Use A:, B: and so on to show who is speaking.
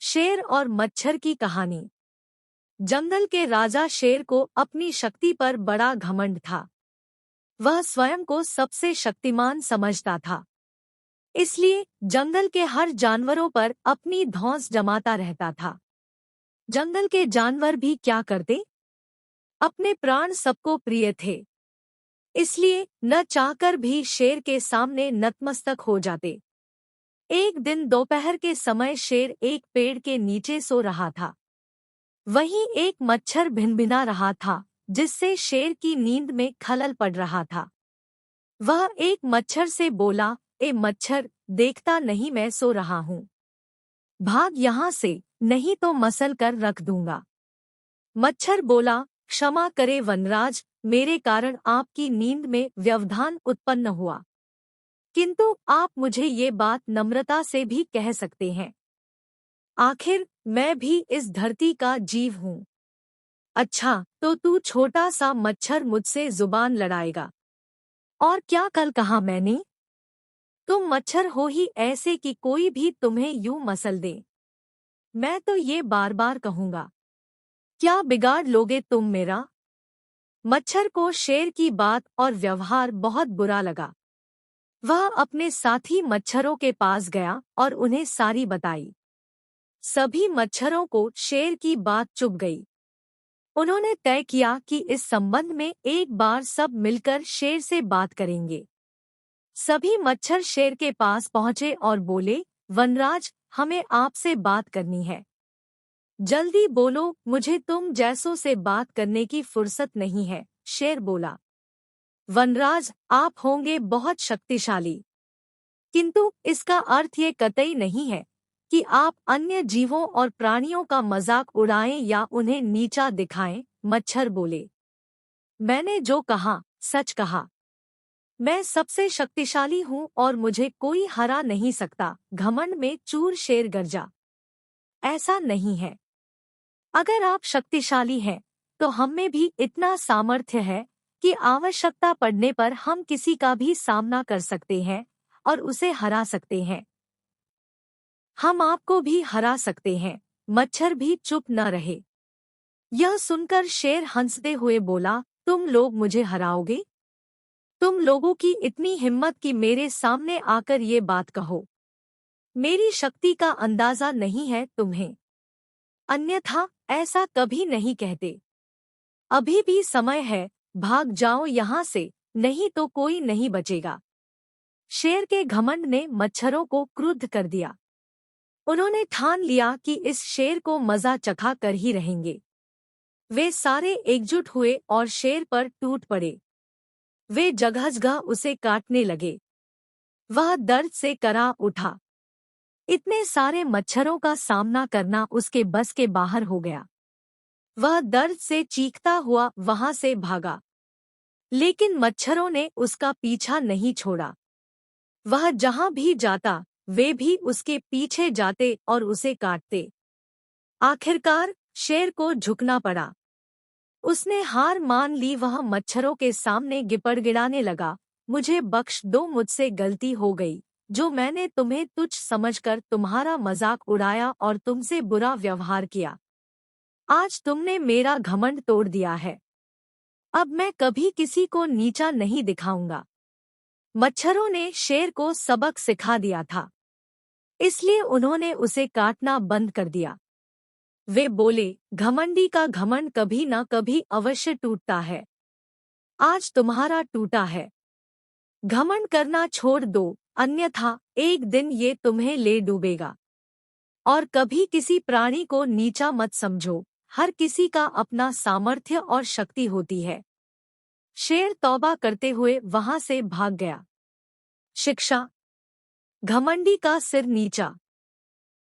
A: शेर और मच्छर की कहानी। जंगल के राजा शेर को अपनी शक्ति पर बड़ा घमंड था। वह स्वयं को सबसे शक्तिमान समझता था, इसलिए जंगल के हर जानवरों पर अपनी धौंस जमाता रहता था। जंगल के जानवर भी क्या करते? अपने प्राण सबको प्रिय थे, इसलिए न चाहकर भी शेर के सामने नतमस्तक हो जाते। एक दिन दोपहर के समय शेर एक पेड़ के नीचे सो रहा था। वहीं एक मच्छर भिनभिना रहा था, जिससे शेर की नींद में खलल पड़ रहा था। वह एक मच्छर से बोला, ए मच्छर, देखता नहीं मैं सो रहा हूँ। भाग यहाँ से, नहीं तो मसल कर रख दूंगा। मच्छर बोला, क्षमा करे वनराज, मेरे कारण आपकी नींद में व्यवधान उत्पन्न हुआ, किंतु आप मुझे ये बात नम्रता से भी कह सकते हैं। आखिर मैं भी इस धरती का जीव हूँ। अच्छा, तो तू छोटा सा मच्छर मुझसे जुबान लड़ाएगा? और क्या कल कहा मैंने? तुम मच्छर हो ही ऐसे कि कोई भी तुम्हें यूं मसल दे। मैं तो ये बार बार कहूँगा, क्या बिगाड़ लोगे तुम मेरा? मच्छर को शेर की बात और व्यवहार बहुत बुरा लगा। वह अपने साथी मच्छरों के पास गया और उन्हें सारी बताई। सभी मच्छरों को शेर की बात चुभ गई। उन्होंने तय किया कि इस संबंध में एक बार सब मिलकर शेर से बात करेंगे। सभी मच्छर शेर के पास पहुंचे और बोले, वनराज, हमें आपसे बात करनी है। जल्दी बोलो, मुझे तुम जैसों से बात करने की फुर्सत नहीं है। शेर बोला, वनराज, आप होंगे बहुत शक्तिशाली, किंतु इसका अर्थ ये कतई नहीं है कि आप अन्य जीवों और प्राणियों का मजाक उड़ाएं या उन्हें नीचा दिखाएं। मच्छर बोले, मैंने जो कहा सच कहा। मैं सबसे शक्तिशाली हूँ और मुझे कोई हरा नहीं सकता। घमंड में चूर शेर गरजा, ऐसा नहीं है। अगर आप शक्तिशाली हैं, तो हम में भी इतना सामर्थ्य है कि आवश्यकता पड़ने पर हम किसी का भी सामना कर सकते हैं और उसे हरा सकते हैं। हम आपको भी हरा सकते हैं। मच्छर भी चुप न रहे। यह सुनकर शेर हंसते हुए बोला, तुम लोग मुझे हराओगे? तुम लोगों की इतनी हिम्मत कि मेरे सामने आकर ये बात कहो। मेरी शक्ति का अंदाजा नहीं है तुम्हें, अन्यथा ऐसा कभी नहीं कहते। अभी भी समय है, भाग जाओ यहाँ से, नहीं तो कोई नहीं बचेगा। शेर के घमंड ने मच्छरों को क्रुद्ध कर दिया। उन्होंने ठान लिया कि इस शेर को मजा चखा कर ही रहेंगे। वे सारे एकजुट हुए और शेर पर टूट पड़े। वे जगह-जगह उसे काटने लगे। वह दर्द से करा उठा। इतने सारे मच्छरों का सामना करना उसके बस के बाहर हो गया। वह दर्द से चीखता हुआ वहां से भागा, लेकिन मच्छरों ने उसका पीछा नहीं छोड़ा। वह जहां भी जाता, वे भी उसके पीछे जाते और उसे काटते। आखिरकार शेर को झुकना पड़ा। उसने हार मान ली। वह मच्छरों के सामने गिड़गिड़ाने लगा, मुझे बख्श दो, मुझसे गलती हो गई, जो मैंने तुम्हें तुच्छ समझकर तुम्हारा मजाक उड़ाया और तुमसे बुरा व्यवहार किया। आज तुमने मेरा घमंड तोड़ दिया है। अब मैं कभी किसी को नीचा नहीं दिखाऊंगा। मच्छरों ने शेर को सबक सिखा दिया था, इसलिए उन्होंने उसे काटना बंद कर दिया। वे बोले, घमंडी का घमंड कभी न कभी अवश्य टूटता है। आज तुम्हारा टूटा है। घमंड करना छोड़ दो, अन्यथा एक दिन ये तुम्हें ले डूबेगा। और कभी किसी प्राणी को नीचा मत समझो, हर किसी का अपना सामर्थ्य और शक्ति होती है। शेर तौबा करते हुए वहां से भाग गया। शिक्षा, घमंडी का सिर नीचा।